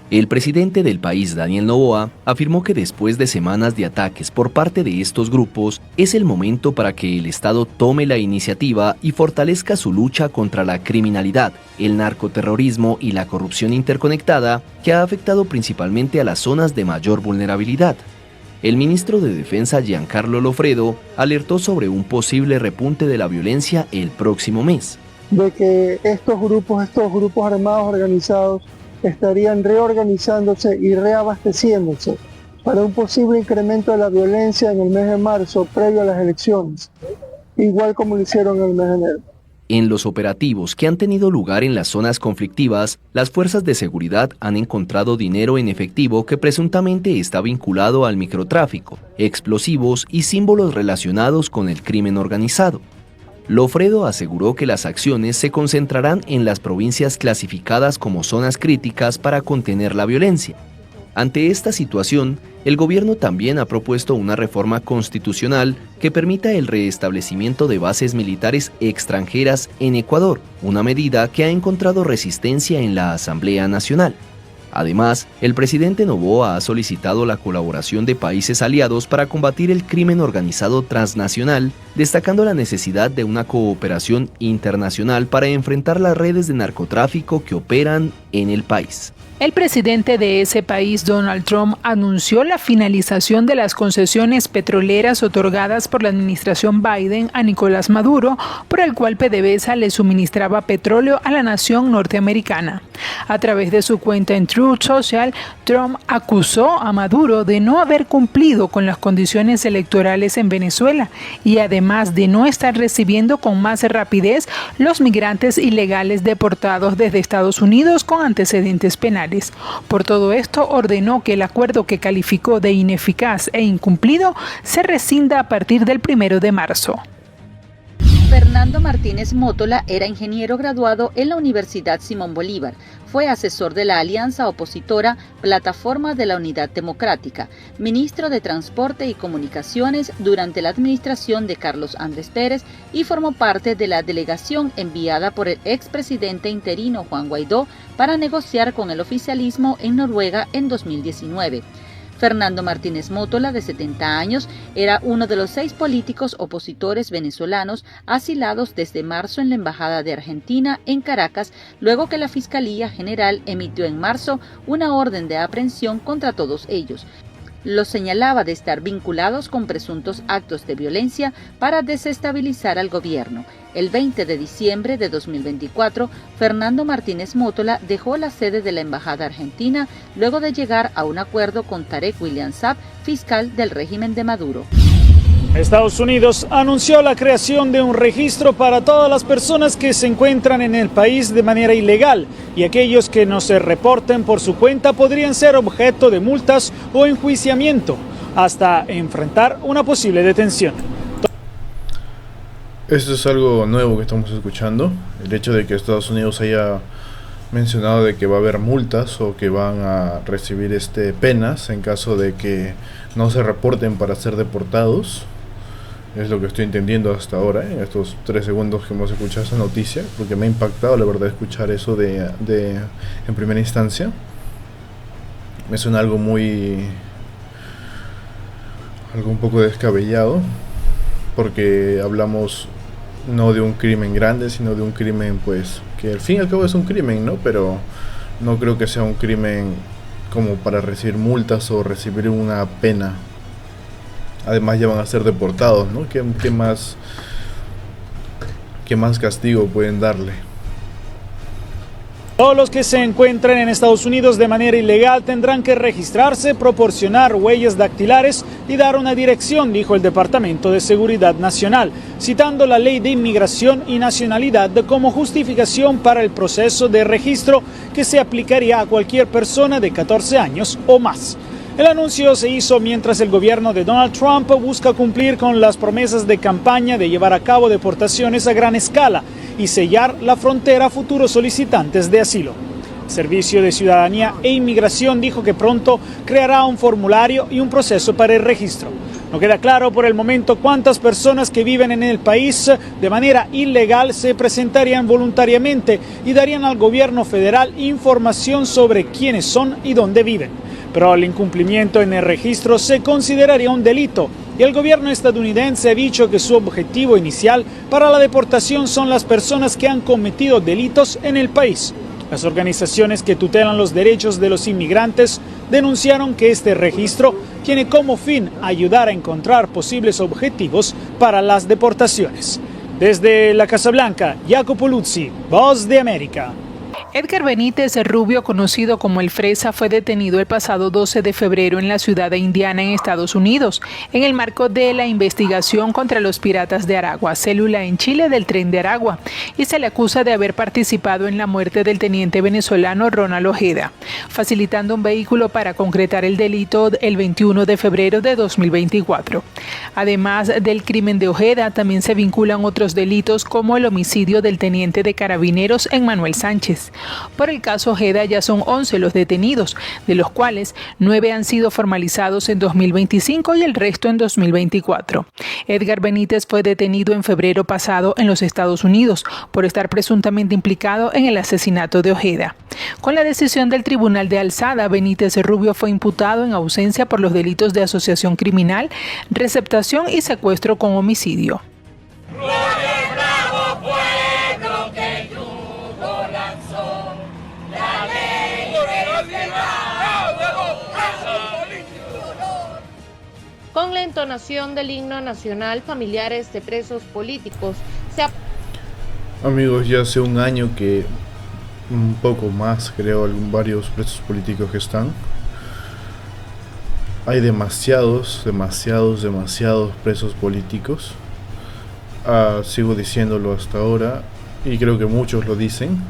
El presidente del país, Daniel Noboa, afirmó que después de semanas de ataques por parte de estos grupos, es el momento para que el Estado tome la iniciativa y fortalezca su lucha contra la criminalidad, el narcoterrorismo y la corrupción interconectada que ha afectado principalmente a las zonas de mayor vulnerabilidad. El ministro de Defensa, Giancarlo Lofredo, alertó sobre un posible repunte de la violencia el próximo mes. De que estos grupos armados organizados estarían reorganizándose y reabasteciéndose para un posible incremento de la violencia en el mes de marzo previo a las elecciones, igual como lo hicieron en el mes de enero. En los operativos que han tenido lugar en las zonas conflictivas, las fuerzas de seguridad han encontrado dinero en efectivo que presuntamente está vinculado al microtráfico, explosivos y símbolos relacionados con el crimen organizado. Lofredo aseguró que las acciones se concentrarán en las provincias clasificadas como zonas críticas para contener la violencia. Ante esta situación, el gobierno también ha propuesto una reforma constitucional que permita el reestablecimiento de bases militares extranjeras en Ecuador, una medida que ha encontrado resistencia en la Asamblea Nacional. Además, el presidente Noboa ha solicitado la colaboración de países aliados para combatir el crimen organizado transnacional, destacando la necesidad de una cooperación internacional para enfrentar las redes de narcotráfico que operan en el país. El presidente de ese país, Donald Trump, anunció la finalización de las concesiones petroleras otorgadas por la administración Biden a Nicolás Maduro, por el cual PDVSA le suministraba petróleo a la nación norteamericana. A través de su cuenta en Truth Social, Trump acusó a Maduro de no haber cumplido con las condiciones electorales en Venezuela y además de no estar recibiendo con más rapidez los migrantes ilegales deportados desde Estados Unidos con antecedentes penales. Por todo esto, ordenó que el acuerdo que calificó de ineficaz e incumplido se rescinda a partir del 1 de marzo. Fernando Martínez Mótola era ingeniero graduado en la Universidad Simón Bolívar. Fue asesor de la alianza opositora Plataforma de la Unidad Democrática, ministro de Transporte y Comunicaciones durante la administración de Carlos Andrés Pérez y formó parte de la delegación enviada por el expresidente interino Juan Guaidó para negociar con el oficialismo en Noruega en 2019. Fernando Martínez Mótola, de 70 años, era uno de los 6 políticos opositores venezolanos asilados desde marzo en la Embajada de Argentina en Caracas, luego que la Fiscalía General emitió en marzo una orden de aprehensión contra todos ellos. Los señalaba de estar vinculados con presuntos actos de violencia para desestabilizar al gobierno. El 20 de diciembre de 2024, Fernando Martínez Mótola dejó la sede de la Embajada Argentina luego de llegar a un acuerdo con Tarek William Saab, fiscal del régimen de Maduro. Estados Unidos anunció la creación de un registro para todas las personas que se encuentran en el país de manera ilegal y aquellos que no se reporten por su cuenta podrían ser objeto de multas o enjuiciamiento hasta enfrentar una posible detención. Esto es algo nuevo que estamos escuchando, el hecho de que Estados Unidos haya mencionado de que va a haber multas o que van a recibir penas en caso de que no se reporten para ser deportados. Es lo que estoy entendiendo hasta ahora, en estos 3 segundos que hemos escuchado esa noticia, porque me ha impactado la verdad escuchar eso en primera instancia. Me suena algo un poco descabellado, porque hablamos no de un crimen grande, sino de un crimen pues que al fin y al cabo es un crimen, ¿no? Pero no creo que sea un crimen como para recibir multas o recibir una pena. Además ya van a ser deportados, ¿no? ¿Qué más castigo pueden darle? Todos los que se encuentren en Estados Unidos de manera ilegal tendrán que registrarse, proporcionar huellas dactilares y dar una dirección, dijo el Departamento de Seguridad Nacional, citando la Ley de Inmigración y Nacionalidad como justificación para el proceso de registro que se aplicaría a cualquier persona de 14 años o más. El anuncio se hizo mientras el gobierno de Donald Trump busca cumplir con las promesas de campaña de llevar a cabo deportaciones a gran escala y sellar la frontera a futuros solicitantes de asilo. El Servicio de Ciudadanía e Inmigración dijo que pronto creará un formulario y un proceso para el registro. No queda claro por el momento cuántas personas que viven en el país de manera ilegal se presentarían voluntariamente y darían al gobierno federal información sobre quiénes son y dónde viven. Pero el incumplimiento en el registro se consideraría un delito y el gobierno estadounidense ha dicho que su objetivo inicial para la deportación son las personas que han cometido delitos en el país. Las organizaciones que tutelan los derechos de los inmigrantes denunciaron que este registro tiene como fin ayudar a encontrar posibles objetivos para las deportaciones. Desde la Casa Blanca, Jacopo Luzzi, Voz de América. Edgar Benítez Rubio, conocido como El Fresa, fue detenido el pasado 12 de febrero en la ciudad de Indiana, en Estados Unidos, en el marco de la investigación contra los piratas de Aragua, célula en Chile del Tren de Aragua, y se le acusa de haber participado en la muerte del teniente venezolano Ronald Ojeda, facilitando un vehículo para concretar el delito el 21 de febrero de 2024. Además del crimen de Ojeda, también se vinculan otros delitos como el homicidio del teniente de carabineros Emmanuel Sánchez. Por el caso Ojeda ya son 11 los detenidos, de los cuales 9 han sido formalizados en 2025 y el resto en 2024. Edgar Benítez fue detenido en febrero pasado en los Estados Unidos por estar presuntamente implicado en el asesinato de Ojeda. Con la decisión del Tribunal de Alzada, Benítez Rubio fue imputado en ausencia por los delitos de asociación criminal, receptación y secuestro con homicidio. Con la entonación del himno nacional, familiares de presos políticos Amigos, ya hace un año que un poco más, creo, varios presos políticos que están. Hay demasiados presos políticos. Sigo diciéndolo hasta ahora y creo que muchos lo dicen.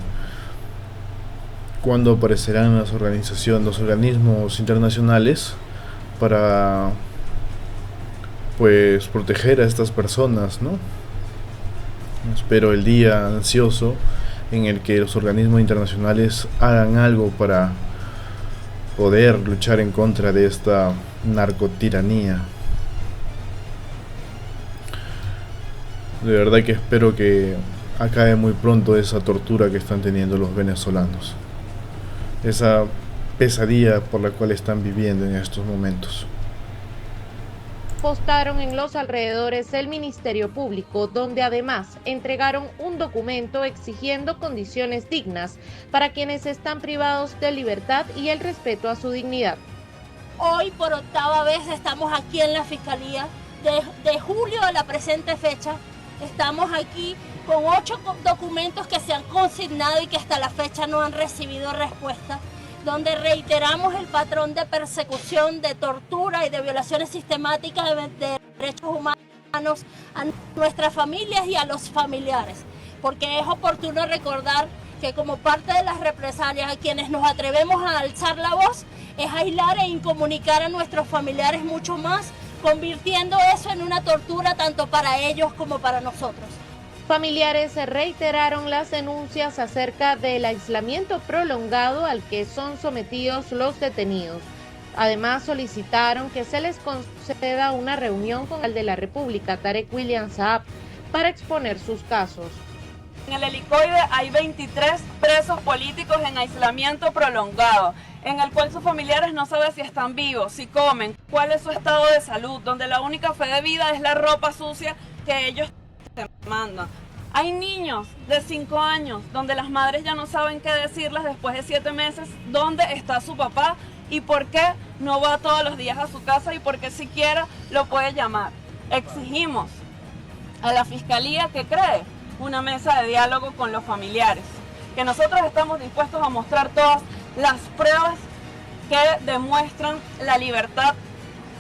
¿Cuándo aparecerán las organismos internacionales para pues proteger a estas personas, ¿no? Espero el día ansioso en el que los organismos internacionales hagan algo para poder luchar en contra de esta narcotiranía. De verdad que espero que acabe muy pronto esa tortura que están teniendo los venezolanos, esa pesadilla por la cual están viviendo en estos momentos. postaron en los alrededores del Ministerio Público, donde además entregaron un documento exigiendo condiciones dignas para quienes están privados de libertad y el respeto a su dignidad. Hoy por octava vez estamos aquí en la Fiscalía. De julio a la presente fecha estamos aquí con 8 documentos que se han consignado y que hasta la fecha no han recibido respuesta, donde reiteramos el patrón de persecución, de tortura y de violaciones sistemáticas de derechos humanos a nuestras familias y a los familiares, porque es oportuno recordar que como parte de las represalias a quienes nos atrevemos a alzar la voz es aislar e incomunicar a nuestros familiares mucho más, convirtiendo eso en una tortura tanto para ellos como para nosotros. Familiares reiteraron las denuncias acerca del aislamiento prolongado al que son sometidos los detenidos. Además, solicitaron que se les conceda una reunión con el de la República, Tarek William Saab, para exponer sus casos. En el helicoide hay 23 presos políticos en aislamiento prolongado, en el cual sus familiares no saben si están vivos, si comen, cuál es su estado de salud, donde la única fe de vida es la ropa sucia que ellos te mandan. Hay niños de 5 años donde las madres ya no saben qué decirles después de 7 meses dónde está su papá y por qué no va todos los días a su casa y por qué siquiera lo puede llamar. Exigimos a la Fiscalía que cree una mesa de diálogo con los familiares, que nosotros estamos dispuestos a mostrar todas las pruebas que demuestran la libertad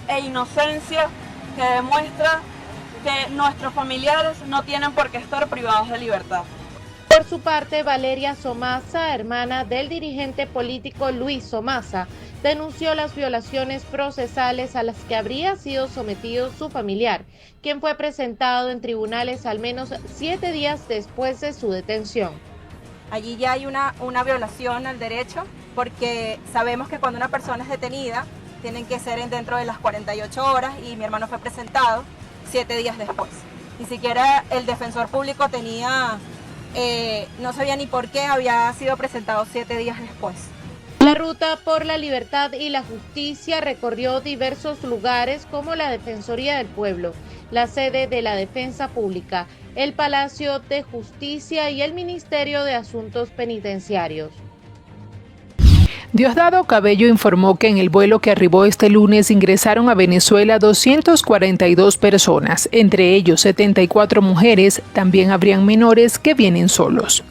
e inocencia, que demuestra que nuestros familiares no tienen por qué estar privados de libertad. Por su parte, Valeria Somasa, hermana del dirigente político Luis Somasa, denunció las violaciones procesales a las que habría sido sometido su familiar, quien fue presentado en tribunales al menos 7 días después de su detención. Allí ya hay una violación al derecho, porque sabemos que cuando una persona es detenida, tienen que ser dentro de las 48 horas y mi hermano fue presentado 7 días después. Ni siquiera el defensor público no sabía ni por qué había sido presentado 7 días después. La Ruta por la Libertad y la Justicia recorrió diversos lugares como la Defensoría del Pueblo, la sede de la Defensa Pública, el Palacio de Justicia y el Ministerio de Asuntos Penitenciarios. Diosdado Cabello informó que en el vuelo que arribó este lunes ingresaron a Venezuela 242 personas, entre ellos 74 mujeres, también habrían menores que vienen solos.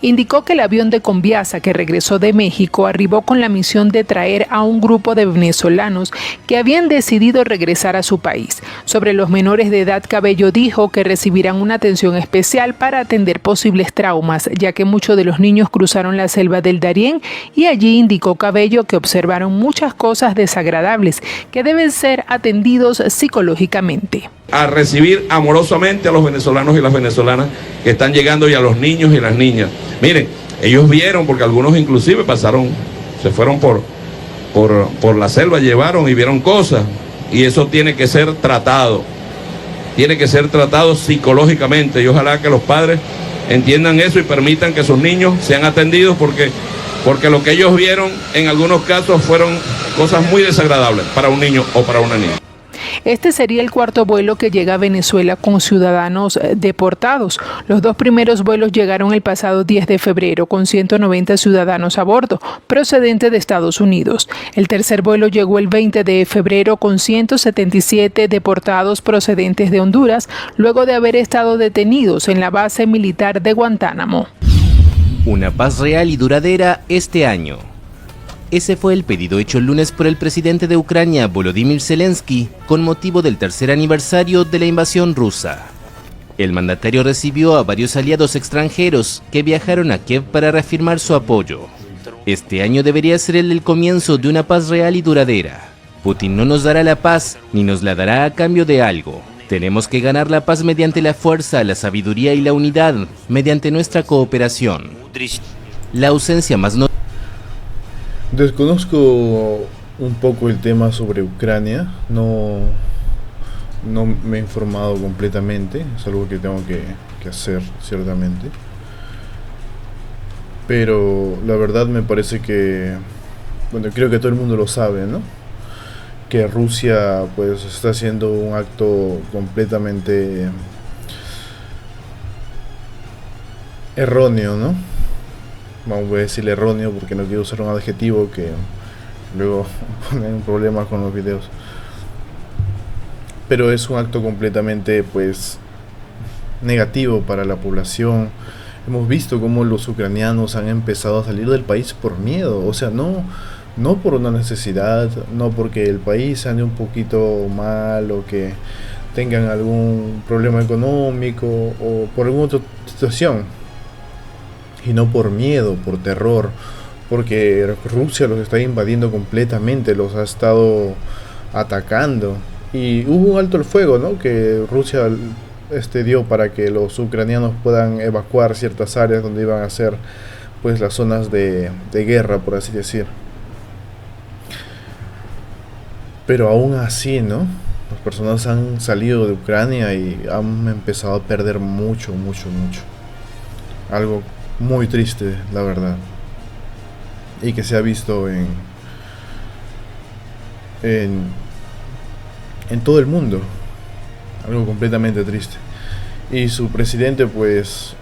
Indicó que el avión de Conviasa que regresó de México arribó con la misión de traer a un grupo de venezolanos que habían decidido regresar a su país. Sobre los menores de edad, Cabello dijo que recibirán una atención especial para atender posibles traumas, ya que muchos de los niños cruzaron la selva del Darién y allí indicó Cabello que observaron muchas cosas desagradables que deben ser atendidos psicológicamente. A recibir amorosamente a los venezolanos y las venezolanas que están llegando y a los niños y las niñas. Miren, ellos vieron, porque algunos inclusive se fueron por la selva, llevaron y vieron cosas, y eso tiene que ser tratado psicológicamente, y ojalá que los padres entiendan eso y permitan que sus niños sean atendidos, porque lo que ellos vieron en algunos casos fueron cosas muy desagradables para un niño o para una niña. Este sería el cuarto vuelo que llega a Venezuela con ciudadanos deportados. Los 2 primeros vuelos llegaron el pasado 10 de febrero con 190 ciudadanos a bordo, procedentes de Estados Unidos. El tercer vuelo llegó el 20 de febrero con 177 deportados procedentes de Honduras, luego de haber estado detenidos en la base militar de Guantánamo. Una paz real y duradera este año. Ese fue el pedido hecho el lunes por el presidente de Ucrania, Volodymyr Zelensky, con motivo del tercer aniversario de la invasión rusa. El mandatario recibió a varios aliados extranjeros que viajaron a Kiev para reafirmar su apoyo. Este año debería ser el comienzo de una paz real y duradera. Putin no nos dará la paz, ni nos la dará a cambio de algo. Tenemos que ganar la paz mediante la fuerza, la sabiduría y la unidad, mediante nuestra cooperación. La ausencia más notable. Desconozco un poco el tema sobre Ucrania, no me he informado completamente, es algo que tengo que hacer ciertamente, pero la verdad me parece que, bueno, creo que todo el mundo lo sabe, ¿no? Que Rusia pues está haciendo un acto completamente erróneo, ¿no? Vamos a decirle erróneo porque no quiero usar un adjetivo que luego ponen problemas con los videos. Pero es un acto completamente pues negativo para la población. Hemos visto cómo los ucranianos han empezado a salir del país por miedo, o sea, no por una necesidad, no porque el país ande un poquito mal o que tengan algún problema económico o por alguna otra situación, y no por miedo, por terror, porque Rusia los está invadiendo completamente, los ha estado atacando. Y hubo un alto el fuego, ¿no?, que Rusia dio para que los ucranianos puedan evacuar ciertas áreas donde iban a ser pues las zonas de guerra, por así decir. Pero aún así, ¿no?, las personas han salido de Ucrania y han empezado a perder mucho. Algo muy triste, la verdad. Y que se ha visto en todo el mundo. Algo completamente triste. Y su presidente pues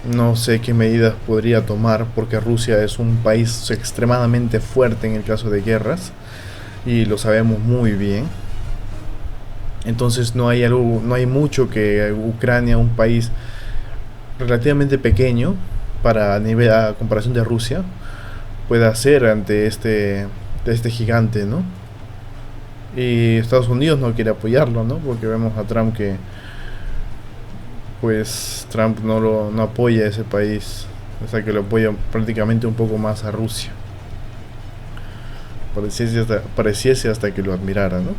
no sé qué medidas podría tomar, porque Rusia es un país extremadamente fuerte en el caso de guerras y lo sabemos muy bien. Entonces no hay mucho que Ucrania, un país relativamente pequeño a comparación de Rusia, pueda hacer ante este gigante, ¿no? Y Estados Unidos no quiere apoyarlo, ¿no? Porque vemos a Trump que pues Trump no apoya a ese país, o sea que lo apoya prácticamente un poco más a Rusia. Pareciese hasta que lo admirara, ¿no?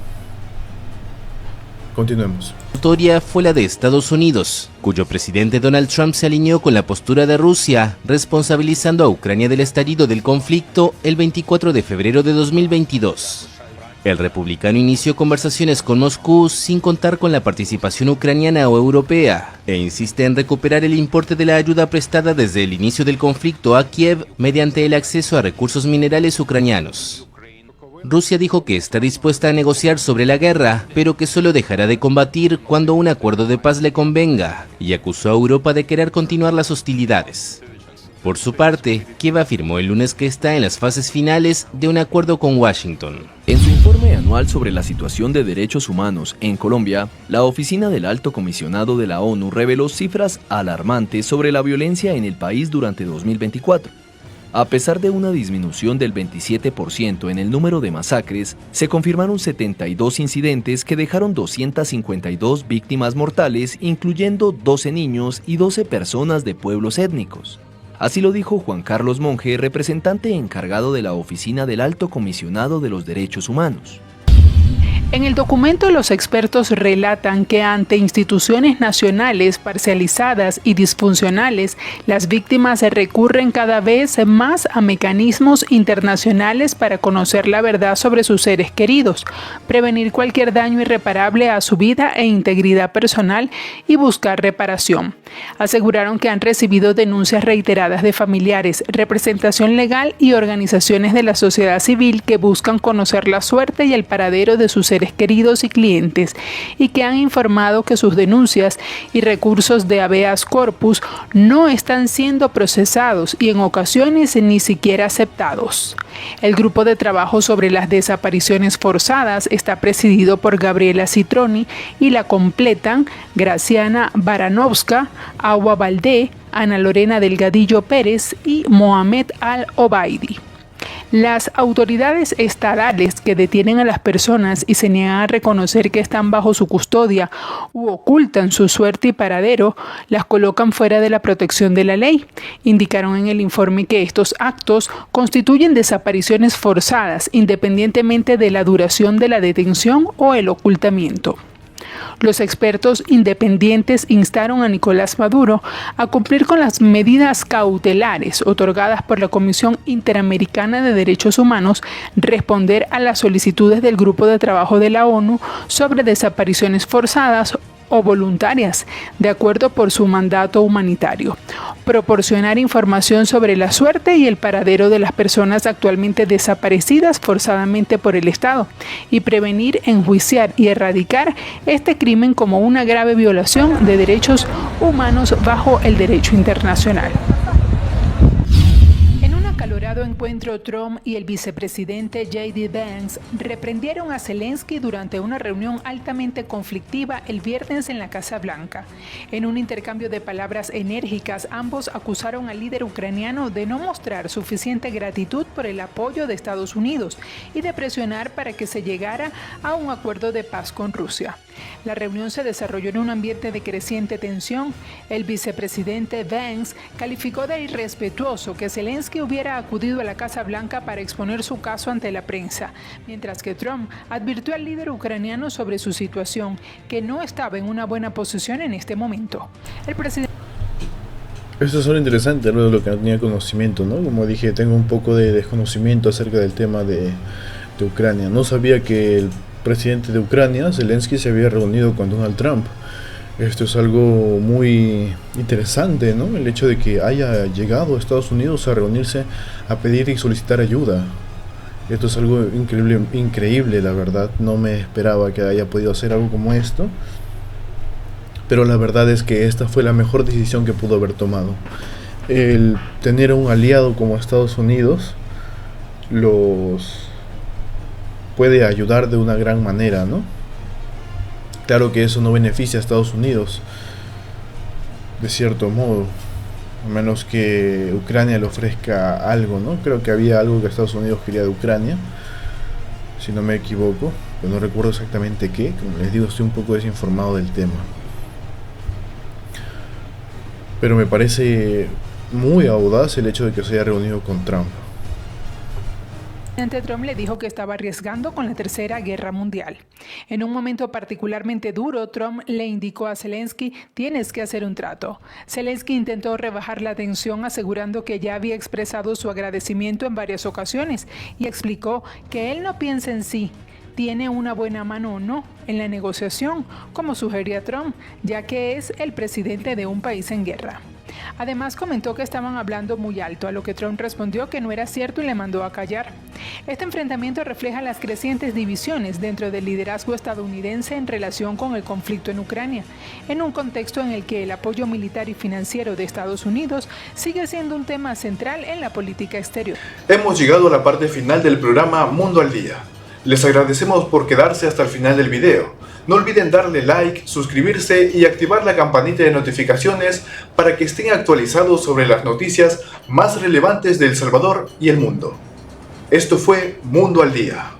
Continuemos. La historia fue la de Estados Unidos, cuyo presidente Donald Trump se alineó con la postura de Rusia, responsabilizando a Ucrania del estallido del conflicto el 24 de febrero de 2022. El republicano inició conversaciones con Moscú sin contar con la participación ucraniana o europea, e insiste en recuperar el importe de la ayuda prestada desde el inicio del conflicto a Kiev mediante el acceso a recursos minerales ucranianos. Rusia dijo que está dispuesta a negociar sobre la guerra, pero que solo dejará de combatir cuando un acuerdo de paz le convenga, y acusó a Europa de querer continuar las hostilidades. Por su parte, Kiev afirmó el lunes que está en las fases finales de un acuerdo con Washington. En su informe anual sobre la situación de derechos humanos en Colombia, la Oficina del Alto Comisionado de la ONU reveló cifras alarmantes sobre la violencia en el país durante 2024. A pesar de una disminución del 27% en el número de masacres, se confirmaron 72 incidentes que dejaron 252 víctimas mortales, incluyendo 12 niños y 12 personas de pueblos étnicos. Así lo dijo Juan Carlos Monge, representante encargado de la Oficina del Alto Comisionado de los Derechos Humanos. En el documento, los expertos relatan que ante instituciones nacionales parcializadas y disfuncionales, las víctimas recurren cada vez más a mecanismos internacionales para conocer la verdad sobre sus seres queridos, prevenir cualquier daño irreparable a su vida e integridad personal y buscar reparación. Aseguraron que han recibido denuncias reiteradas de familiares, representación legal y organizaciones de la sociedad civil que buscan conocer la suerte y el paradero de sus seres queridos y clientes, y que han informado que sus denuncias y recursos de habeas corpus no están siendo procesados y en ocasiones ni siquiera aceptados. El grupo de trabajo sobre las desapariciones forzadas está presidido por Gabriela Citroni y la completan Graciana Baranovska, Agua Valdé, Ana Lorena Delgadillo Pérez y Mohamed Al-Obaidi. Las autoridades estatales que detienen a las personas y se niegan a reconocer que están bajo su custodia u ocultan su suerte y paradero, las colocan fuera de la protección de la ley. Indicaron en el informe que estos actos constituyen desapariciones forzadas, independientemente de la duración de la detención o el ocultamiento. Los expertos independientes instaron a Nicolás Maduro a cumplir con las medidas cautelares otorgadas por la Comisión Interamericana de Derechos Humanos, responder a las solicitudes del Grupo de Trabajo de la ONU sobre desapariciones forzadas o voluntarias, de acuerdo por su mandato humanitario, proporcionar información sobre la suerte y el paradero de las personas actualmente desaparecidas forzadamente por el Estado y prevenir, enjuiciar y erradicar este crimen como una grave violación de derechos humanos bajo el derecho internacional. pasado encuentro, Trump y el vicepresidente J.D. Vance reprendieron a Zelensky durante una reunión altamente conflictiva el viernes en la Casa Blanca. En un intercambio de palabras enérgicas, ambos acusaron al líder ucraniano de no mostrar suficiente gratitud por el apoyo de Estados Unidos y de presionar para que se llegara a un acuerdo de paz con Rusia. La reunión se desarrolló en un ambiente de creciente tensión. El vicepresidente Vance calificó de irrespetuoso que Zelensky hubiera acudido a la Casa Blanca para exponer su caso ante la prensa, mientras que Trump advirtió al líder ucraniano sobre su situación, que no estaba en una buena posición en este momento. El presidente... Esto es algo interesante, algo de lo que no tenía conocimiento, ¿no? Como dije, tengo un poco de desconocimiento acerca del tema de Ucrania. No sabía que el presidente de Ucrania, Zelensky, se había reunido con Donald Trump. Esto es algo muy interesante, ¿no? El hecho de que haya llegado a Estados Unidos a reunirse, a pedir y solicitar ayuda. Esto es algo increíble, la verdad. No me esperaba que haya podido hacer algo como esto. Pero la verdad es que esta fue la mejor decisión que pudo haber tomado. El tener un aliado como Estados Unidos los puede ayudar de una gran manera, ¿no? Claro que eso no beneficia a Estados Unidos, de cierto modo, a menos que Ucrania le ofrezca algo, ¿no? Creo que había algo que Estados Unidos quería de Ucrania, si no me equivoco, pero no recuerdo exactamente qué. Como les digo, estoy un poco desinformado del tema. Pero me parece muy audaz el hecho de que se haya reunido con Trump. El presidente Trump le dijo que estaba arriesgando con la Tercera Guerra Mundial. En un momento particularmente duro, Trump le indicó a Zelensky: tienes que hacer un trato. Zelensky intentó rebajar la tensión asegurando que ya había expresado su agradecimiento en varias ocasiones y explicó que él no piensa en sí, tiene una buena mano o no en la negociación, como sugería Trump, ya que es el presidente de un país en guerra. Además, comentó que estaban hablando muy alto, a lo que Trump respondió que no era cierto y le mandó a callar. Este enfrentamiento refleja las crecientes divisiones dentro del liderazgo estadounidense en relación con el conflicto en Ucrania, en un contexto en el que el apoyo militar y financiero de Estados Unidos sigue siendo un tema central en la política exterior. Hemos llegado a la parte final del programa Mundo al Día. Les agradecemos por quedarse hasta el final del video. No olviden darle like, suscribirse y activar la campanita de notificaciones para que estén actualizados sobre las noticias más relevantes de El Salvador y el mundo. Esto fue Mundo al Día.